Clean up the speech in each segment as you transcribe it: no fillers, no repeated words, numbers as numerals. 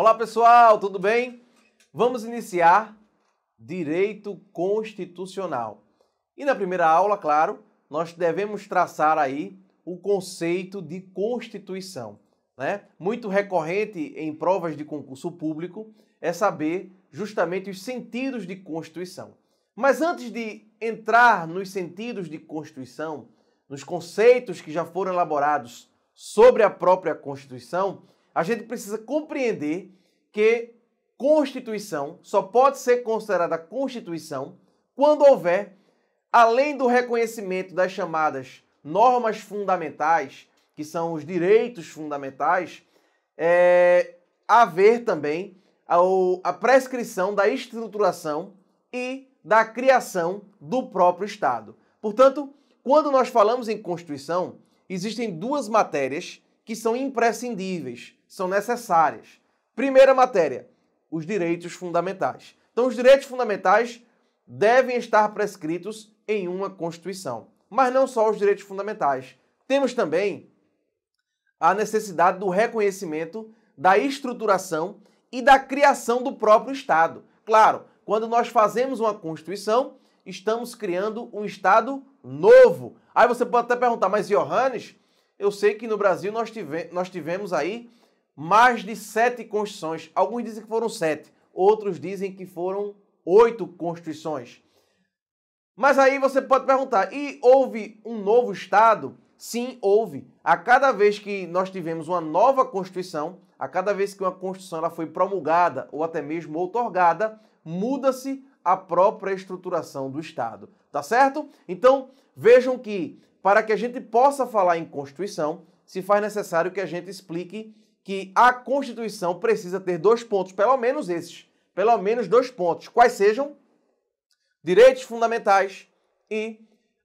Olá pessoal, tudo bem? Vamos iniciar Direito Constitucional. E na primeira aula, claro, nós devemos traçar aí o conceito de Constituição, né? Muito recorrente em provas de concurso público é saber justamente os sentidos de Constituição. Mas antes de entrar nos sentidos de Constituição, nos conceitos que já foram elaborados sobre a própria Constituição, a gente precisa compreender que Constituição só pode ser considerada Constituição quando houver, além do reconhecimento das chamadas normas fundamentais, que são os direitos fundamentais, haver também a prescrição da estruturação e da criação do próprio Estado. Portanto, quando nós falamos em Constituição, existem duas matérias que são imprescindíveis, são necessárias. Primeira matéria, os direitos fundamentais. Então, os direitos fundamentais devem estar prescritos em uma Constituição. Mas não só os direitos fundamentais. Temos também a necessidade do reconhecimento da estruturação e da criação do próprio Estado. Claro, quando nós fazemos uma Constituição, estamos criando um Estado novo. Aí você pode até perguntar, mas Johannes, eu sei que no Brasil nós tivemos aí mais de 7 constituições. Alguns dizem que foram 7, outros dizem que foram 8 constituições. Mas aí você pode perguntar, e houve um novo Estado? Sim, houve. A cada vez que nós tivemos uma nova Constituição, a cada vez que uma Constituição ela foi promulgada ou até mesmo outorgada, muda-se a própria estruturação do Estado. Tá certo? Então, vejam que para que a gente possa falar em Constituição, se faz necessário que a gente explique que a Constituição precisa ter 2 pontos, pelo menos esses, pelo menos 2 pontos, quais sejam direitos fundamentais e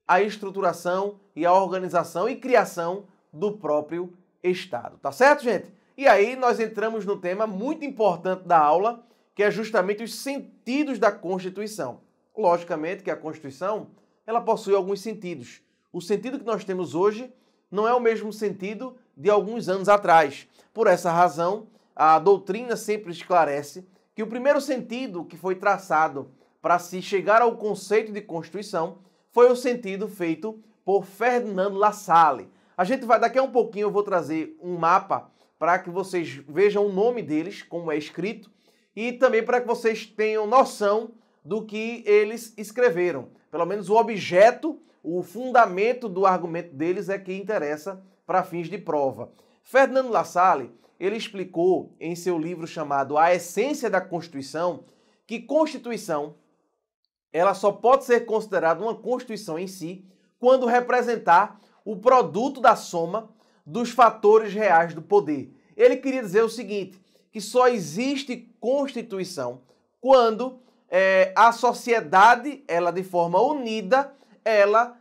a estruturação e a organização e criação do próprio Estado. Tá certo, gente? E aí nós entramos no tema muito importante da aula, que é justamente os sentidos da Constituição. Logicamente que a Constituição, ela possui alguns sentidos. O sentido que nós temos hoje não é o mesmo sentido de alguns anos atrás. Por essa razão, a doutrina sempre esclarece que o primeiro sentido que foi traçado para se chegar ao conceito de Constituição foi o sentido feito por Ferdinand Lassalle. A gente vai, daqui a um pouquinho, eu vou trazer um mapa para que vocês vejam o nome deles, como é escrito, e também para que vocês tenham noção do que eles escreveram. Pelo menos o objeto, o fundamento do argumento deles é que interessa para fins de prova. Ferdinand Lassalle, ele explicou em seu livro chamado A Essência da Constituição, que Constituição ela só pode ser considerada uma Constituição em si quando representar o produto da soma dos fatores reais do poder. Ele queria dizer o seguinte, que só existe Constituição quando a sociedade, ela de forma unida, ela,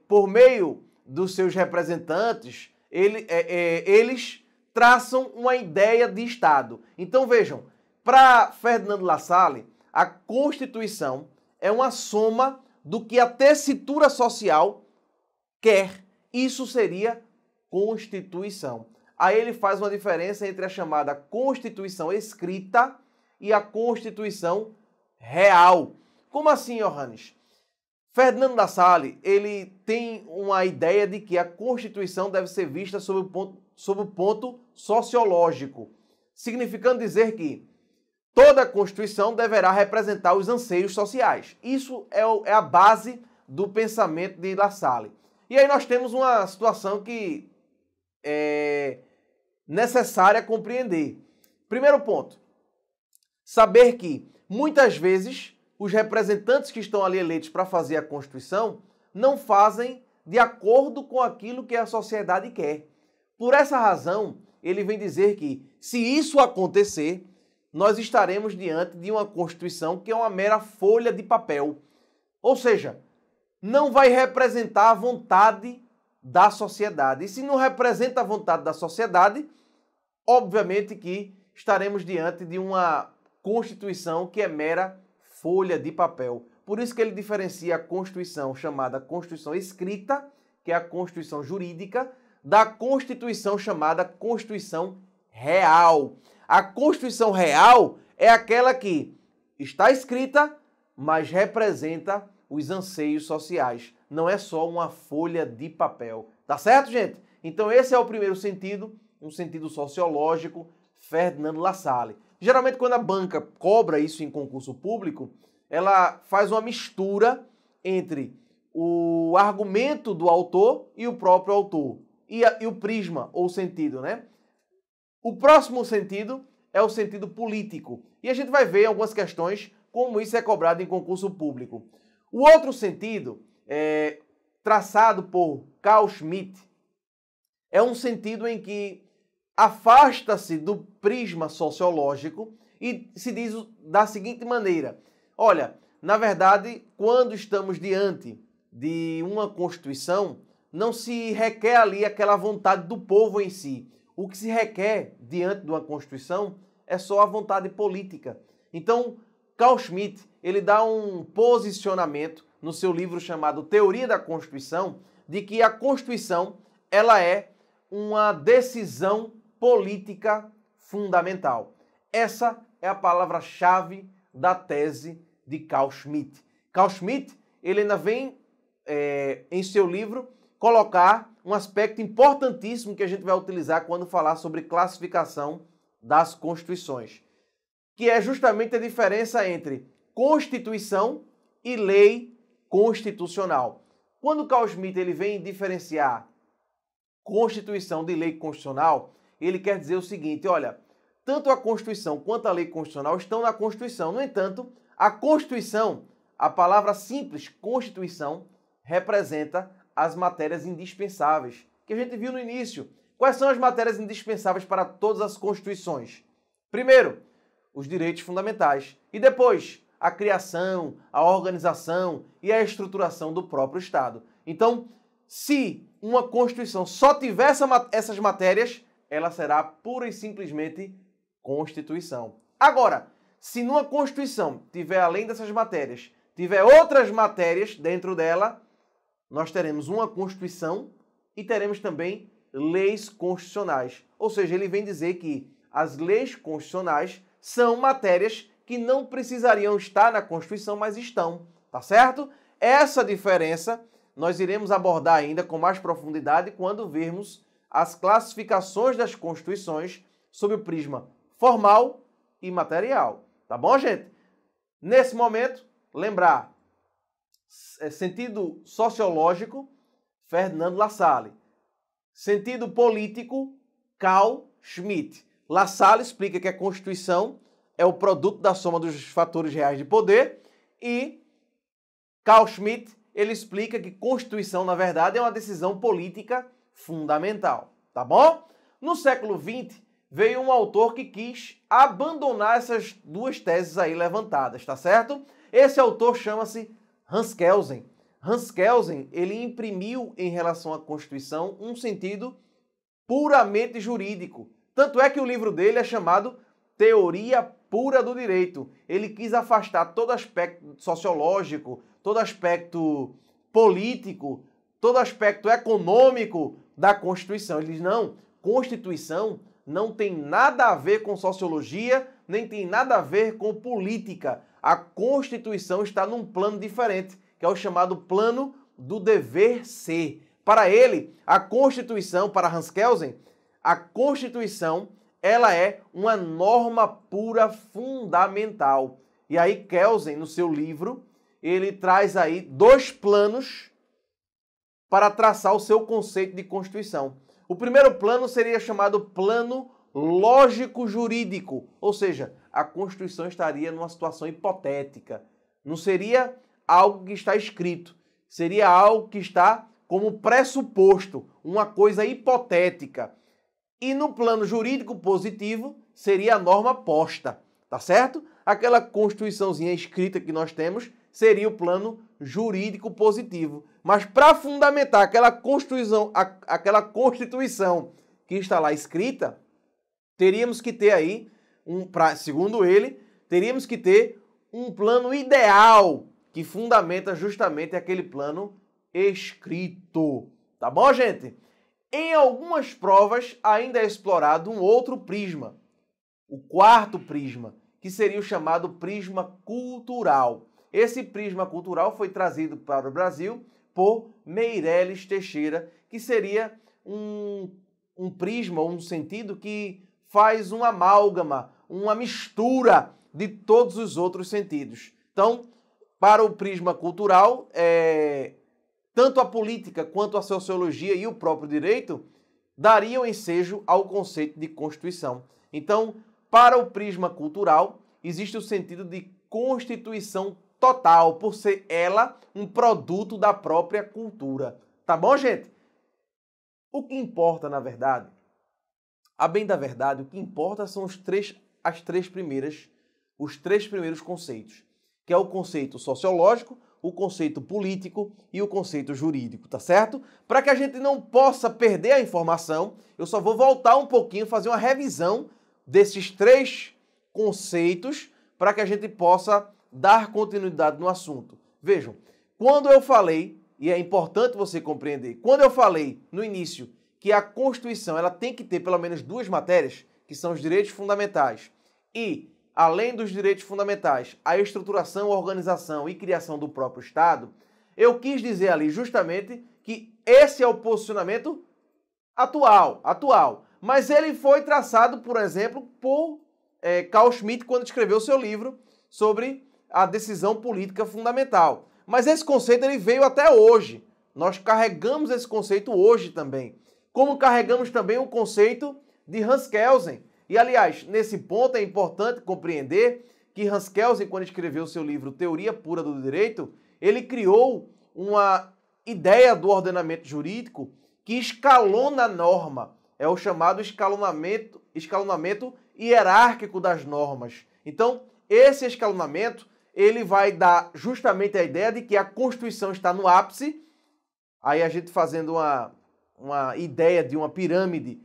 por meio dos seus representantes, eles traçam uma ideia de Estado. Então vejam, para Ferdinand Lassalle, a Constituição é uma soma do que a tessitura social quer. Isso seria Constituição. Aí ele faz uma diferença entre a chamada Constituição escrita e a Constituição real. Como assim, Johannes? Ferdinand Lassalle, ele tem uma ideia de que a Constituição deve ser vista sob o ponto sociológico, significando dizer que toda a Constituição deverá representar os anseios sociais. Isso é a base do pensamento de Lassalle. E aí nós temos uma situação que é necessária compreender. Primeiro ponto, saber que muitas vezes os representantes que estão ali eleitos para fazer a Constituição não fazem de acordo com aquilo que a sociedade quer. Por essa razão, ele vem dizer que, se isso acontecer, nós estaremos diante de uma Constituição que é uma mera folha de papel. Ou seja, não vai representar a vontade da sociedade. E se não representa a vontade da sociedade, obviamente que estaremos diante de uma Constituição que é mera folha de papel. Por isso que ele diferencia a Constituição chamada Constituição escrita, que é a Constituição jurídica, da Constituição chamada Constituição real. A Constituição real é aquela que está escrita, mas representa os anseios sociais. Não é só uma folha de papel. Tá certo, gente? Então esse é o primeiro sentido, um sentido sociológico, Ferdinand Lassalle. Geralmente quando a banca cobra isso em concurso público, ela faz uma mistura entre o argumento do autor e o próprio autor. E o prisma, ou sentido, né? O próximo sentido é o sentido político. E a gente vai ver em algumas questões como isso é cobrado em concurso público. O outro sentido, traçado por Carl Schmitt, é um sentido em que afasta-se do prisma sociológico e se diz da seguinte maneira: olha, na verdade, quando estamos diante de uma Constituição, não se requer ali aquela vontade do povo em si. O que se requer diante de uma Constituição é só a vontade política. Então, Carl Schmitt, ele dá um posicionamento no seu livro chamado Teoria da Constituição, de que a Constituição ela é uma decisão política fundamental. Essa é a palavra-chave da tese de Carl Schmitt. Carl Schmitt, ele ainda vem em seu livro colocar um aspecto importantíssimo que a gente vai utilizar quando falar sobre classificação das constituições, que é justamente a diferença entre Constituição e lei constitucional. Quando Carl Schmitt ele vem diferenciar Constituição de lei constitucional, ele quer dizer o seguinte: olha, tanto a Constituição quanto a lei constitucional estão na Constituição. No entanto, a Constituição, a palavra simples Constituição, representa as matérias indispensáveis, que a gente viu no início. Quais são as matérias indispensáveis para todas as constituições? Primeiro, os direitos fundamentais. E depois, a criação, a organização e a estruturação do próprio Estado. Então, se uma Constituição só tiver essas matérias, ela será pura e simplesmente Constituição. Agora, se numa Constituição tiver, além dessas matérias, tiver outras matérias dentro dela, nós teremos uma Constituição e teremos também leis constitucionais. Ou seja, ele vem dizer que as leis constitucionais são matérias que não precisariam estar na Constituição, mas estão, tá certo? Essa diferença nós iremos abordar ainda com mais profundidade quando vermos as classificações das constituições sob o prisma formal e material. Tá bom, gente? Nesse momento, lembrar, sentido sociológico, Ferdinand Lassalle. Sentido político, Carl Schmitt. Lassalle explica que a Constituição é o produto da soma dos fatores reais de poder e Carl Schmitt, ele explica que Constituição, na verdade, é uma decisão política fundamental, tá bom? No século XX, veio um autor que quis abandonar essas duas teses aí levantadas, tá certo? Esse autor chama-se Hans Kelsen. Hans Kelsen, ele imprimiu em relação à Constituição um sentido puramente jurídico. Tanto é que o livro dele é chamado Teoria Pura do Direito. Ele quis afastar todo aspecto sociológico, todo aspecto político, todo aspecto econômico da Constituição. Ele diz, não, Constituição não tem nada a ver com sociologia, nem tem nada a ver com política. A Constituição está num plano diferente, que é o chamado plano do dever ser. Para ele, a Constituição, para Hans Kelsen, a Constituição, ela é uma norma pura fundamental. E aí Kelsen, no seu livro, ele traz aí dois planos para traçar o seu conceito de Constituição. O primeiro plano seria chamado plano lógico-jurídico, ou seja, a Constituição estaria numa situação hipotética. Não seria algo que está escrito, seria algo que está como pressuposto, uma coisa hipotética. E no plano jurídico positivo, seria a norma posta, tá certo? Aquela Constituiçãozinha escrita que nós temos seria o plano jurídico positivo. Mas para fundamentar aquela Constituição que está lá escrita, teríamos que ter aí, segundo ele, teríamos que ter um plano ideal que fundamenta justamente aquele plano escrito. Tá bom, gente? Em algumas provas ainda é explorado um outro prisma, o quarto prisma, que seria o chamado prisma cultural. Esse prisma cultural foi trazido para o Brasil por Meireles Teixeira, que seria um prisma, um sentido que faz uma amálgama, uma mistura de todos os outros sentidos. Então, para o prisma cultural, tanto a política quanto a sociologia e o próprio direito dariam ensejo ao conceito de Constituição. Então, para o prisma cultural, existe o sentido de constituição total, por ser ela um produto da própria cultura. Tá bom, gente? O que importa, na verdade, a bem da verdade, o que importa são os três primeiros conceitos, que é o conceito sociológico, o conceito político e o conceito jurídico, tá certo? Para que a gente não possa perder a informação, eu só vou voltar um pouquinho, fazer uma revisão desses três conceitos para que a gente possa dar continuidade no assunto. Vejam, quando eu falei, e é importante você compreender, quando eu falei no início que a Constituição ela tem que ter pelo menos duas matérias, que são os direitos fundamentais e, além dos direitos fundamentais, a estruturação, organização e criação do próprio Estado, eu quis dizer ali justamente que esse é o posicionamento atual. Mas ele foi traçado, por exemplo, por Carl Schmitt quando escreveu seu livro sobre a decisão política fundamental. Mas esse conceito ele veio até hoje. Nós carregamos esse conceito hoje também. Como carregamos também o conceito de Hans Kelsen. E, aliás, nesse ponto é importante compreender que Hans Kelsen, quando escreveu seu livro Teoria Pura do Direito, ele criou uma ideia do ordenamento jurídico que escalona a norma. É o chamado escalonamento hierárquico das normas. Então, esse escalonamento ele vai dar justamente a ideia de que a Constituição está no ápice. Aí a gente fazendo uma ideia de uma pirâmide,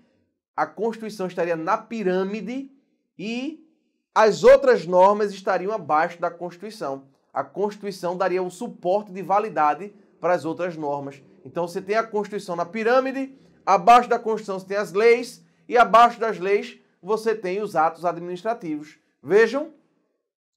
a Constituição estaria na pirâmide e as outras normas estariam abaixo da Constituição. A Constituição daria o suporte de validade para as outras normas. Então você tem a Constituição na pirâmide, abaixo da Constituição você tem as leis e abaixo das leis você tem os atos administrativos. Vejam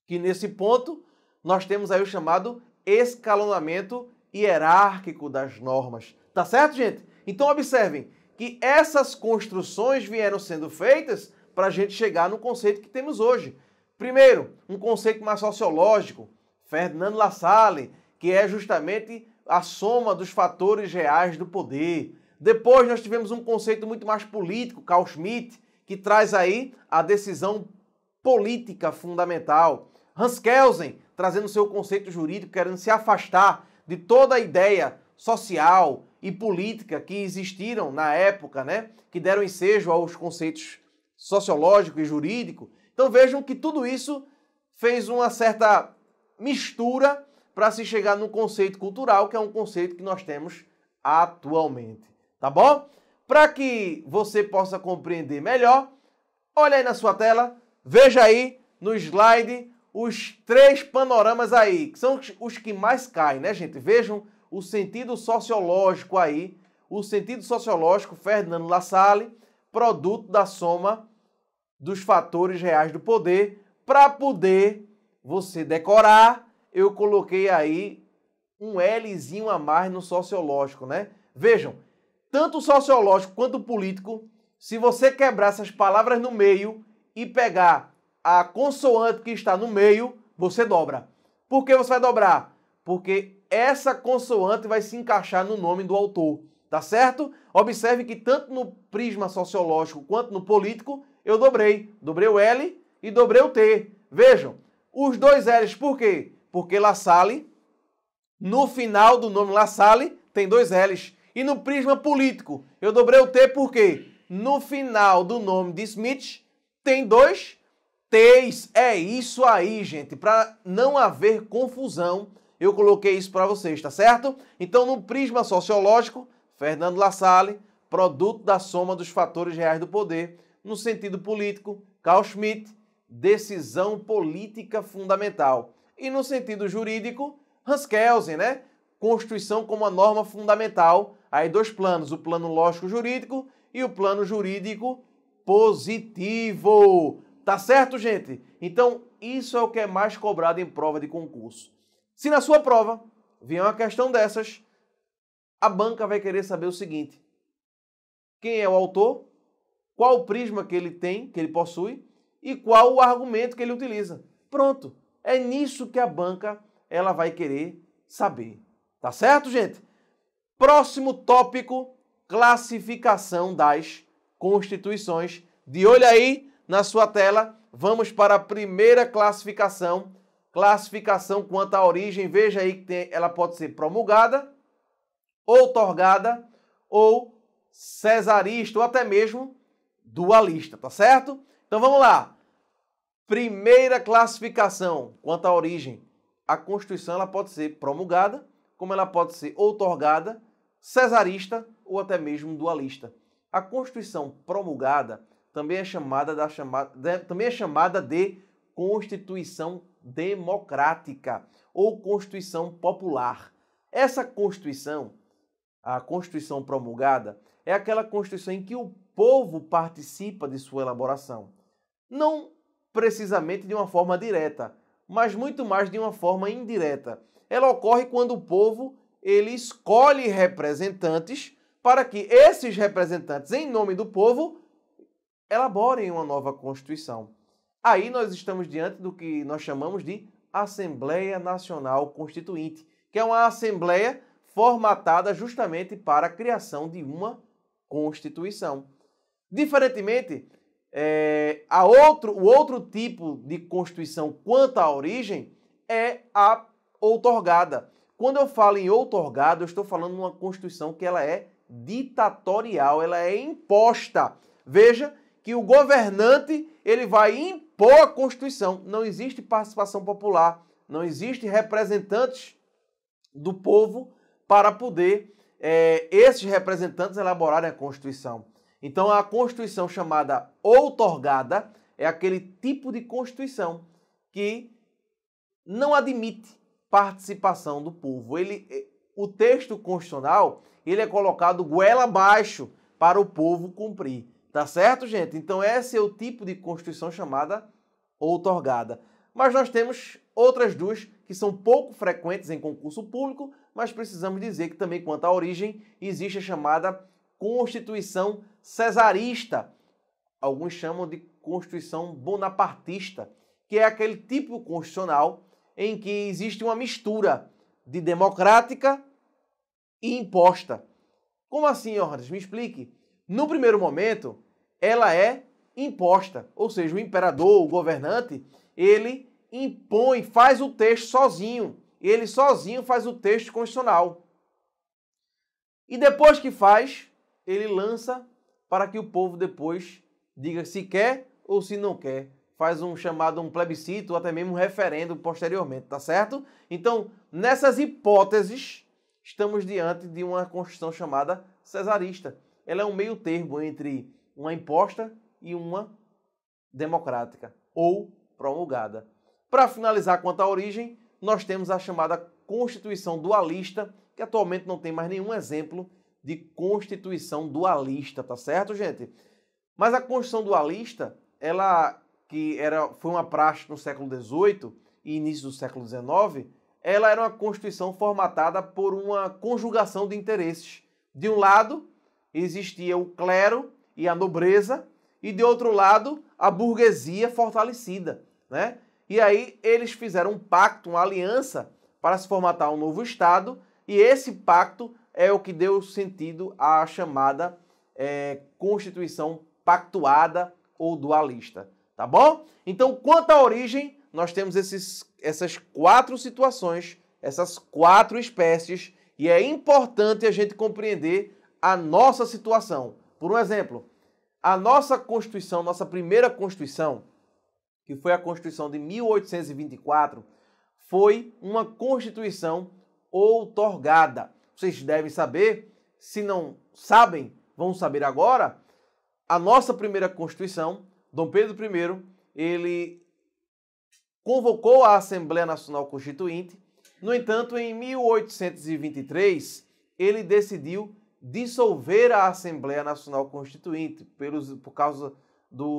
que nesse ponto nós temos aí o chamado escalonamento hierárquico das normas. Tá certo, gente? Então observem que essas construções vieram sendo feitas para a gente chegar no conceito que temos hoje. Primeiro, um conceito mais sociológico, Ferdinand Lassalle, que é justamente a soma dos fatores reais do poder. Depois nós tivemos um conceito muito mais político, Carl Schmitt, que traz aí a decisão política fundamental. Hans Kelsen, trazendo seu conceito jurídico, querendo se afastar de toda a ideia social e política que existiram na época, né? Que deram ensejo aos conceitos sociológico e jurídico. Então vejam que tudo isso fez uma certa mistura para se chegar no conceito cultural, que é um conceito que nós temos atualmente. Tá bom? Para que você possa compreender melhor, olha aí na sua tela, veja aí no slide os três panoramas aí, que são os que mais caem, né, gente? Vejam o sentido sociológico aí, o sentido sociológico Ferdinand Lassalle, produto da soma dos fatores reais do poder. Para poder você decorar, eu coloquei aí um Lzinho a mais no sociológico, né? Vejam, tanto o sociológico quanto o político, se você quebrar essas palavras no meio e pegar a consoante que está no meio, você dobra. Por que você vai dobrar? Porque essa consoante vai se encaixar no nome do autor, tá certo? Observe que tanto no prisma sociológico quanto no político, eu dobrei. Dobrei o L e dobrei o T. Vejam, os dois L's, por quê? Porque Lassalle, no final do nome Lassalle, tem dois L's. E no prisma político, eu dobrei o T por quê? No final do nome de Smith, tem dois T's. É isso aí, gente. Para não haver confusão, eu coloquei isso para vocês, tá certo? Então, no prisma sociológico, Ferdinand Lassalle, produto da soma dos fatores reais do poder. No sentido político, Carl Schmitt, decisão política fundamental. E no sentido jurídico, Hans Kelsen, né? Constituição como a norma fundamental. Aí dois planos, o plano lógico-jurídico e o plano jurídico positivo. Tá certo, gente? Então, isso é o que é mais cobrado em prova de concurso. Se na sua prova vier uma questão dessas, a banca vai querer saber o seguinte: quem é o autor, qual o prisma que ele tem, que ele possui, e qual o argumento que ele utiliza. Pronto. É nisso que a banca ela vai querer saber. Tá certo, gente? Próximo tópico, classificação das constituições. De olho aí na sua tela, vamos para a primeira classificação. Classificação quanto à origem. Veja aí que ela pode ser promulgada, outorgada, ou cesarista, ou até mesmo dualista, tá certo? Então vamos lá. Primeira classificação quanto à origem. A Constituição ela pode ser promulgada, como ela pode ser outorgada, cesarista ou até mesmo dualista. A Constituição promulgada também é chamada de Constituição Democrática ou Constituição Popular. Essa Constituição, a Constituição promulgada, é aquela Constituição em que o povo participa de sua elaboração. Não precisamente de uma forma direta, mas muito mais de uma forma indireta. Ela ocorre quando o povo ele escolhe representantes para que esses representantes, em nome do povo, elaborem uma nova Constituição. Aí nós estamos diante do que nós chamamos de Assembleia Nacional Constituinte, que é uma assembleia formatada justamente para a criação de uma Constituição. Diferentemente, o outro tipo de Constituição quanto à origem é a outorgada. Quando eu falo em outorgada, eu estou falando de uma Constituição que ela é ditatorial, ela é imposta. Veja que o governante ele vai impor a Constituição. Não existe participação popular, não existe representantes do povo para poder esses representantes elaborarem a Constituição. Então, a Constituição chamada outorgada é aquele tipo de Constituição que não admite participação do povo. O texto constitucional ele é colocado goela abaixo para o povo cumprir. Tá certo, gente? Então, esse é o tipo de Constituição chamada outorgada. Mas nós temos outras duas que são pouco frequentes em concurso público, mas precisamos dizer que também, quanto à origem, existe a chamada Constituição cesarista. Alguns chamam de Constituição bonapartista, que é aquele tipo constitucional em que existe uma mistura de democrática e imposta. Como assim, Johannes? Me explique. No primeiro momento, ela é imposta, ou seja, o imperador, o governante, ele impõe, faz o texto sozinho. Ele sozinho faz o texto constitucional. E depois que faz, ele lança para que o povo depois diga se quer ou se não quer. Faz um plebiscito ou até mesmo um referendo posteriormente, tá certo? Então, nessas hipóteses, estamos diante de uma Constituição chamada cesarista. Ela é um meio termo entre uma imposta e uma democrática ou promulgada. Para finalizar quanto à origem, nós temos a chamada Constituição dualista, que atualmente não tem mais nenhum exemplo de Constituição dualista, tá certo, gente? Mas a Constituição dualista, foi uma praxe no século XVIII e início do século XIX, ela era uma Constituição formatada por uma conjugação de interesses. De um lado, existia o clero e a nobreza, e de outro lado, a burguesia fortalecida, né? E aí eles fizeram um pacto, uma aliança para se formatar um novo Estado, e esse pacto é o que deu sentido à chamada Constituição pactuada ou dualista, tá bom? Então, quanto à origem, nós temos essas quatro situações, essas quatro espécies, e é importante a gente compreender a nossa situação. Por um exemplo, a nossa Constituição, nossa primeira Constituição, que foi a Constituição de 1824, foi uma Constituição outorgada. Vocês devem saber, se não sabem, vão saber agora, a nossa primeira Constituição, Dom Pedro I, ele convocou a Assembleia Nacional Constituinte. No entanto, em 1823, ele decidiu dissolver a Assembleia Nacional Constituinte por causa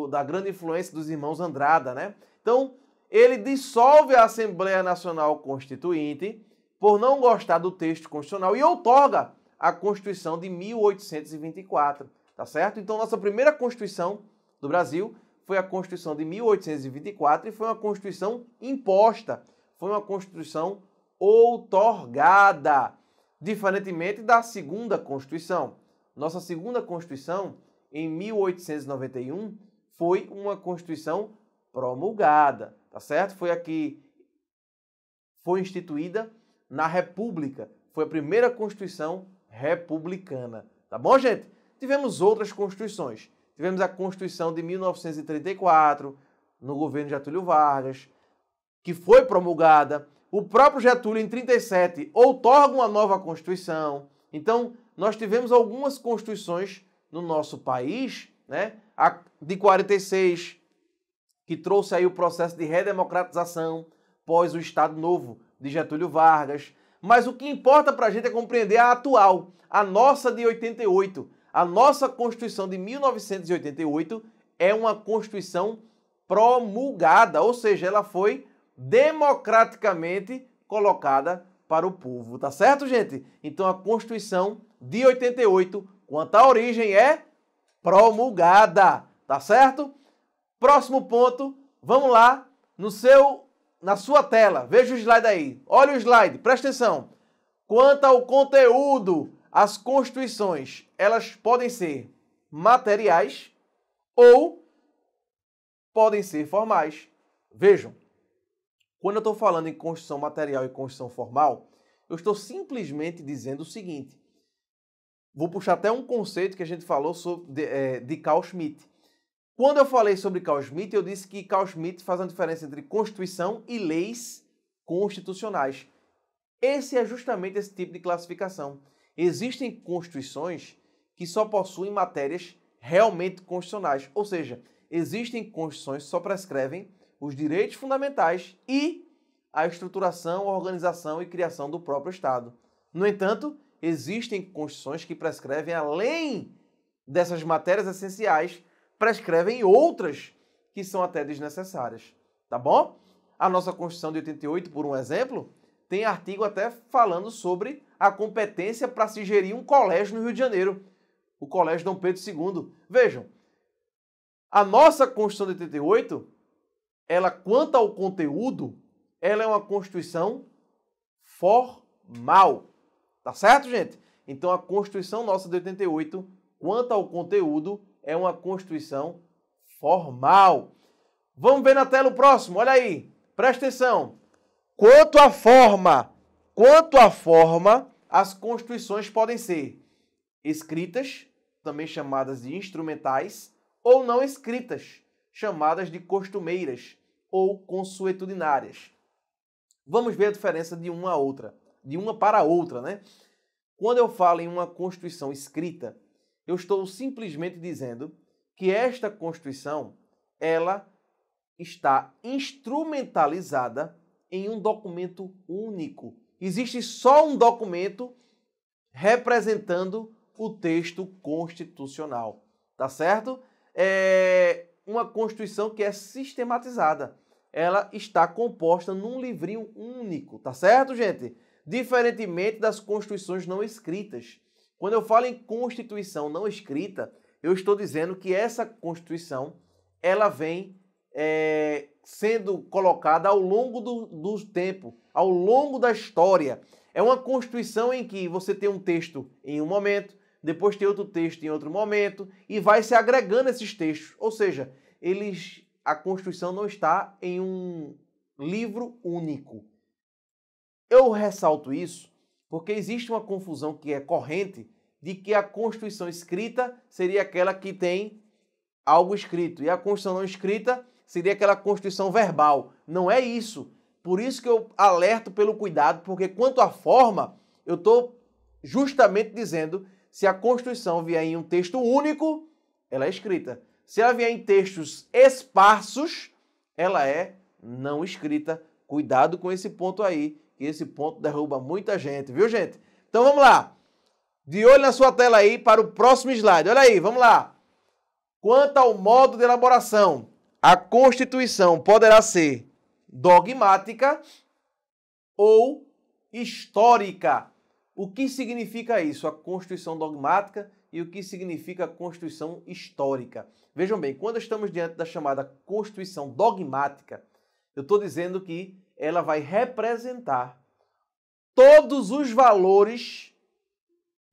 da grande influência dos irmãos Andrada, né? Então, ele dissolve a Assembleia Nacional Constituinte por não gostar do texto constitucional e outorga a Constituição de 1824, tá certo? Então, nossa primeira Constituição do Brasil foi a Constituição de 1824 e foi uma Constituição imposta, foi uma Constituição outorgada, diferentemente da segunda Constituição. Nossa segunda Constituição, em 1891, foi uma Constituição promulgada, tá certo? Foi a que foi instituída na República. Foi a primeira Constituição republicana, tá bom, gente? Tivemos outras Constituições. Tivemos a Constituição de 1934, no governo Getúlio Vargas, que foi promulgada. O próprio Getúlio, em 1937, outorga uma nova Constituição. Então, nós tivemos algumas Constituições no nosso país, né? A de 46, que trouxe aí o processo de redemocratização pós o Estado Novo de Getúlio Vargas. Mas o que importa para a gente é compreender a atual, a nossa de 88. A nossa Constituição de 1988 é uma Constituição promulgada, ou seja, ela foi democraticamente colocada para o povo, tá certo, gente? Então a Constituição de 88, quanto à origem, é promulgada, tá certo? Próximo ponto, vamos lá, na sua tela, veja o slide aí, olha o slide, presta atenção. Quanto ao conteúdo, as constituições, elas podem ser materiais ou podem ser formais. Vejam, quando eu estou falando em Constituição material e Constituição formal, eu estou simplesmente dizendo o seguinte. Vou puxar até um conceito que a gente falou de Carl Schmitt. Quando eu falei sobre Carl Schmitt, eu disse que Carl Schmitt faz uma diferença entre Constituição e leis constitucionais. Esse é justamente esse tipo de classificação. Existem constituições que só possuem matérias realmente constitucionais, ou seja, existem constituições que só prescrevem os direitos fundamentais e a estruturação, organização e criação do próprio Estado. No entanto, existem constituições que prescrevem, além dessas matérias essenciais, prescrevem outras que são até desnecessárias, tá bom? A nossa Constituição de 88, por um exemplo, tem artigo até falando sobre a competência para se gerir um colégio no Rio de Janeiro, o Colégio Dom Pedro II. Vejam, a nossa Constituição de 88, ela, quanto ao conteúdo, ela é uma Constituição formal. Tá certo, gente? Então, a Constituição nossa de 88, quanto ao conteúdo, é uma Constituição formal. Vamos ver na tela o próximo, olha aí, presta atenção. Quanto à forma, as Constituições podem ser escritas, também chamadas de instrumentais, ou não escritas, chamadas de costumeiras ou consuetudinárias. Vamos ver a diferença de uma a outra, de uma para a outra, né? Quando eu falo em uma Constituição escrita, eu estou simplesmente dizendo que esta Constituição, ela está instrumentalizada em um documento único. Existe só um documento representando o texto constitucional, tá certo? É uma Constituição que é sistematizada. Ela está composta num livrinho único, tá certo, gente? Diferentemente das Constituições não escritas. Quando eu falo em Constituição não escrita, eu estou dizendo que essa Constituição, ela vem sendo colocada ao longo do tempo, ao longo da história. É uma Constituição em que você tem um texto em um momento, depois tem outro texto em outro momento, e vai se agregando esses textos. Ou seja, a Constituição não está em um livro único. Eu ressalto isso porque existe uma confusão que é corrente de que a Constituição escrita seria aquela que tem algo escrito, e a Constituição não escrita seria aquela Constituição verbal. Não é isso. Por isso que eu alerto pelo cuidado, porque quanto à forma, eu estou justamente dizendo, se a Constituição vier em um texto único, ela é escrita. Se ela vier em textos esparsos, ela é não escrita. Cuidado com esse ponto aí, que esse ponto derruba muita gente, viu, gente? Então vamos lá. De olho na sua tela aí para o próximo slide. Olha aí, vamos lá. Quanto ao modo de elaboração, a Constituição poderá ser dogmática ou histórica. O que significa isso? A Constituição dogmática e o que significa a Constituição histórica. Vejam bem, quando estamos diante da chamada Constituição dogmática, eu estou dizendo que ela vai representar todos os valores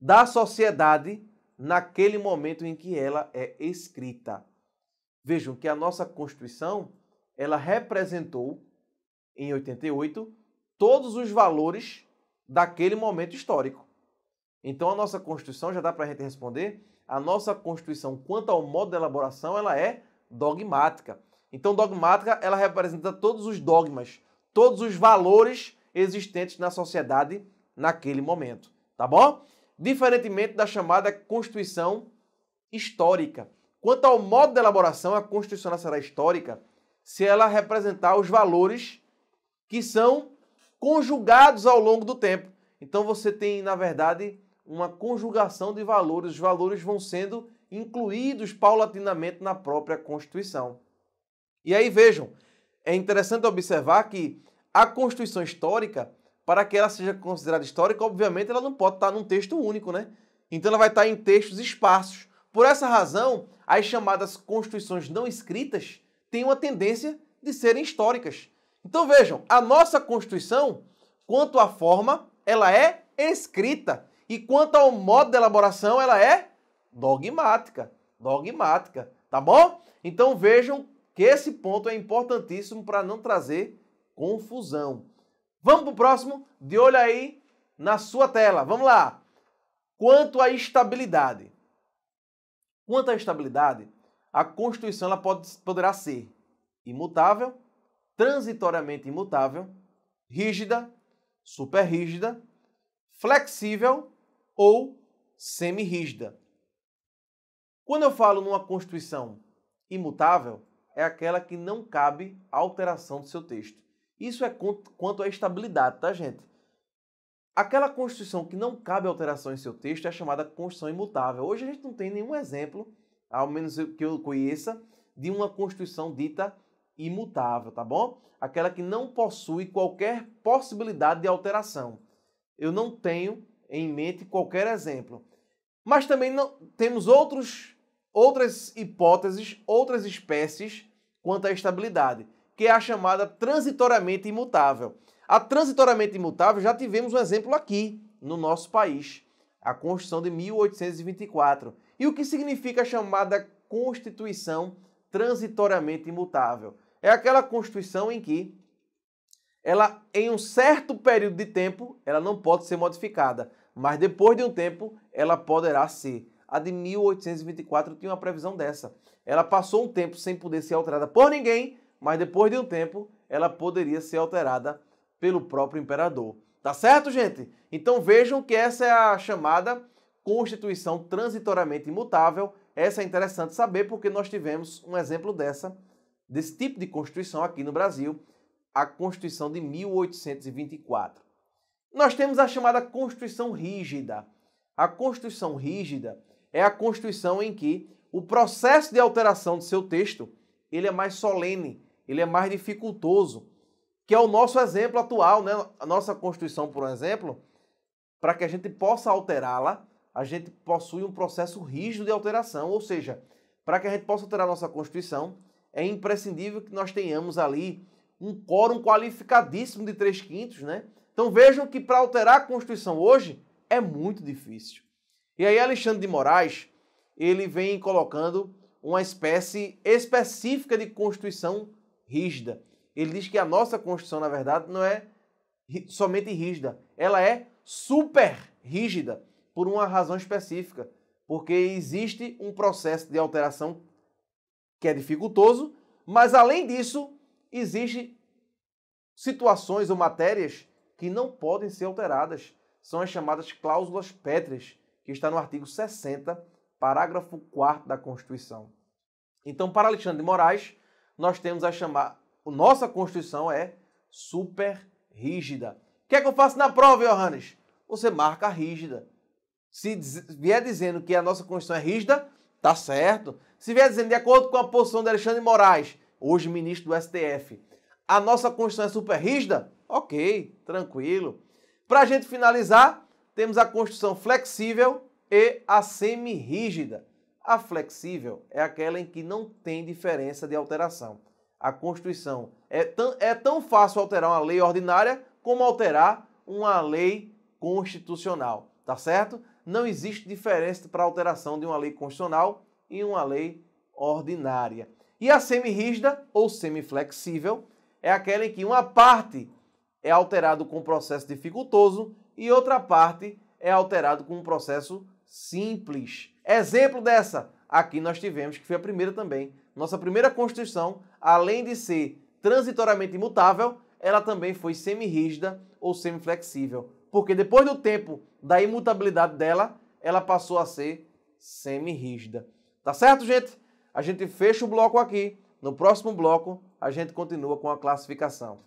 da sociedade naquele momento em que ela é escrita. Vejam que a nossa Constituição, ela representou, em 88, todos os valores daquele momento histórico. Então, a nossa Constituição, já dá para a gente responder, a nossa Constituição, quanto ao modo de elaboração, ela é dogmática. Então, dogmática, ela representa todos os dogmas, todos os valores existentes na sociedade naquele momento, tá bom? Diferentemente da chamada Constituição histórica. Quanto ao modo de elaboração, a Constituição será histórica se ela representar os valores que são conjugados ao longo do tempo. Então você tem, na verdade, uma conjugação de valores. Os valores vão sendo incluídos paulatinamente na própria Constituição. E aí vejam, é interessante observar que a Constituição histórica, para que ela seja considerada histórica, obviamente ela não pode estar num texto único, né? Então ela vai estar em textos esparsos. Por essa razão, as chamadas Constituições não escritas têm uma tendência de serem históricas. Então vejam, a nossa Constituição, quanto à forma, ela é escrita. E quanto ao modo de elaboração, ela é dogmática. Dogmática, tá bom? Então vejam que esse ponto é importantíssimo para não trazer confusão. Vamos para o próximo? De olho aí na sua tela. Vamos lá. Quanto à estabilidade. Quanto à estabilidade, a Constituição ela poderá ser imutável, transitoriamente imutável, rígida, superrígida, flexível ou semirrígida. Quando eu falo numa Constituição imutável, é aquela que não cabe alteração do seu texto. Isso é quanto à estabilidade, tá, gente? Aquela Constituição que não cabe alteração em seu texto é chamada Constituição imutável. Hoje a gente não tem nenhum exemplo, ao menos que eu conheça, de uma Constituição dita imutável, tá bom? Aquela que não possui qualquer possibilidade de alteração. Eu não tenho em mente qualquer exemplo. Mas também não, temos outras hipóteses, outras espécies quanto à estabilidade, que é a chamada transitoriamente imutável. A transitoriamente imutável já tivemos um exemplo aqui no nosso país, a Constituição de 1824. E o que significa a chamada Constituição transitoriamente imutável? É aquela Constituição em que ela, em um certo período de tempo, ela não pode ser modificada, mas depois de um tempo, ela poderá ser. A de 1824 tinha uma previsão dessa. Ela passou um tempo sem poder ser alterada por ninguém, mas depois de um tempo, ela poderia ser alterada pelo próprio imperador. Tá certo, gente? Então vejam que essa é a chamada Constituição transitoriamente imutável. Essa é interessante saber porque nós tivemos um exemplo desse tipo de Constituição aqui no Brasil, a Constituição de 1824. Nós temos a chamada Constituição rígida. A Constituição rígida é a Constituição em que o processo de alteração do seu texto ele é mais solene, ele é mais dificultoso, que é o nosso exemplo atual, né? A nossa Constituição, por exemplo, para que a gente possa alterá-la, a gente possui um processo rígido de alteração, ou seja, para que a gente possa alterar a nossa Constituição, é imprescindível que nós tenhamos ali um quórum qualificadíssimo de 3/5, né? Então vejam que para alterar a Constituição hoje é muito difícil. E aí Alexandre de Moraes, ele vem colocando uma espécie específica de Constituição rígida. Ele diz que a nossa Constituição, na verdade, não é somente rígida, ela é super rígida por uma razão específica, porque existe um processo de alteração que é dificultoso, mas além disso, existem situações ou matérias que não podem ser alteradas. São as chamadas cláusulas pétreas, que está no artigo 60, parágrafo 4º da Constituição. Então, para Alexandre de Moraes, nós temos a chamada... Nossa Constituição é super rígida. O que é que eu faço na prova, Johannes? Você marca rígida. Se vier dizendo que a nossa Constituição é rígida, Tá certo. Se vier dizendo, de acordo com a posição de Alexandre de Moraes, hoje ministro do STF, a nossa Constituição é super rígida? Ok, tranquilo. Para a gente finalizar, temos a Constituição flexível e a semi-rígida. A flexível é aquela em que não tem diferença de alteração. A Constituição é tão fácil alterar uma lei ordinária como alterar uma lei constitucional, tá certo? Não existe diferença para a alteração de uma lei constitucional e uma lei ordinária. E a semi-rígida ou semi-flexível é aquela em que uma parte é alterada com um processo dificultoso e outra parte é alterada com um processo simples. Exemplo dessa, aqui nós tivemos, que foi a primeira também. Nossa primeira Constituição, além de ser transitoriamente imutável, ela também foi semi-rígida ou semi-flexível. Porque depois do tempo da imutabilidade dela, ela passou a ser semi-rígida. Tá certo, gente? A gente fecha o bloco aqui. No próximo bloco, a gente continua com a classificação.